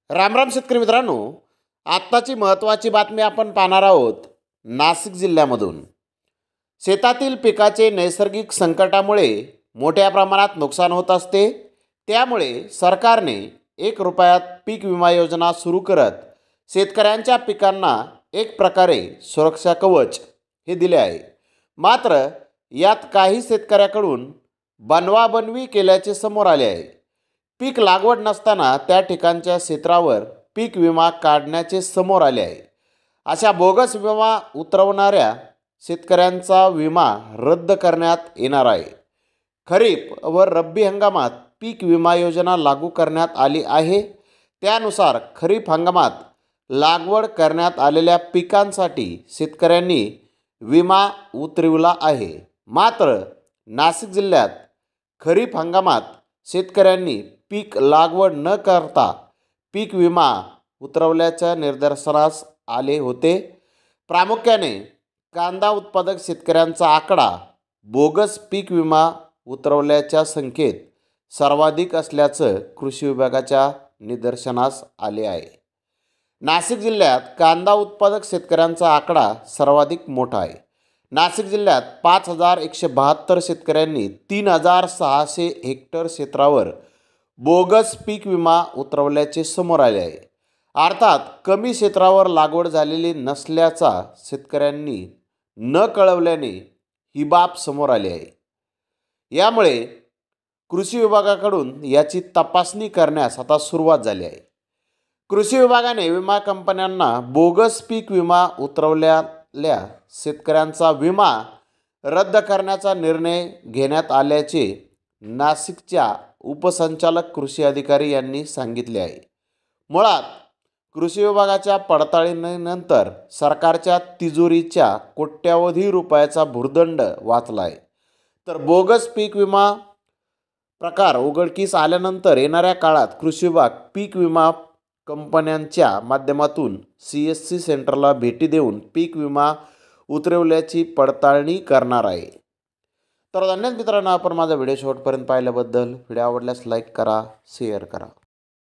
राम राम शेतकरी मित्रांनो, आत्ताची महत्त्वाची बातमी आपण पाहणार आहोत नाशिक जिल्ह्यामधून। शेतातील पिकाचे नैसर्गिक संकटामुळे मोठ्या प्रमाणात नुकसान होत असते। त्यामुळे सरकारने 1 रुपयात पीक विमा योजना सुरू करत शेतकऱ्यांच्या पिकांना एक प्रकारे सुरक्षा कवच हे दिले आहे। मात्र यात काही शेतकऱ्याकडून बनवाबनवी केल्याचे समोर आले आहे। पीक लागवड नसताना त्या ठिकाणच्या क्षेत्रावर पीक विमा काढण्याचे समोर आले आहे। अशा बोगस विमा उतरवणाऱ्या शेतकऱ्यांचा विमा रद्द करण्यात येणार आहे। खरीप व रब्बी हंगामात पीक विमा योजना लागू करण्यात आली आहे। त्यानुसार खरीप हंगामात लागवड करण्यात आलेल्या पिकांसाठी शेतकऱ्यांनी विमा उतरविला आहे। मात्र नाशिक जिल्ह्यात खरीप हंगामात शेतकऱ्यांनी पीक लागवड न करता पीक विमा उतरवल्याच्या निदर्शनास आले होते। प्रामुख्याने कांदा उत्पादक शेतकऱ्यांचा आकडा बोगस पीक विमा उतरवल्याच्या संख्येत सर्वाधिक असल्याचं कृषी विभागाच्या निदर्शनास आले आहे। नाशिक जिल्ह्यात कांदा उत्पादक शेतकऱ्यांचा आकडा सर्वाधिक मोठा आहे। नाशिक जिल्ह्यात 5172 शेतकऱ्यांनी 3600 हेक्टर क्षेत्रावर बोगस पीक विमा उतरवल्याचे समोर आले आहे। अर्थात कमी क्षेत्रावर लागवड झालेली नसल्याचा शेतकऱ्यांनी न कळवल्याने ही बाब समोर आली आहे। यामुळे कृषी विभागाकडून याची तपासणी करण्यास आता सुरुवात झाली आहे। कृषी विभागाने विमा कंपन्यांना बोगस पीक विमा उतरवलेल्या शेतकऱ्यांचा विमा रद्द करण्याचा निर्णय घेण्यात आल्याचे नाशिकच्या उपसंचालक कृषी अधिकारी यांनी सांगितले आहे। मुळात कृषी विभागाच्या पडताळणीनंतर सरकारच्या तिजोरीच्या कोट्यावधी रुपयाचा भुर्दंड वाचला आहे। तर बोगस पीक विमा प्रकार उघडकीस आल्यानंतर येणाऱ्या काळात कृषी विभाग पीक विमा कंपन्यांच्या माध्यमातून CSC सेंटरला भेटी देऊन पीक विमा उतरवल्याची पडताळणी करणार आहे। तर धन्यवाद मित्रांनो, आपण माझा व्हिडिओ शेवटपर्यंत पाहिल्याबद्दल। व्हिडिओ आवडल्यास लाईक करा, शेअर करा।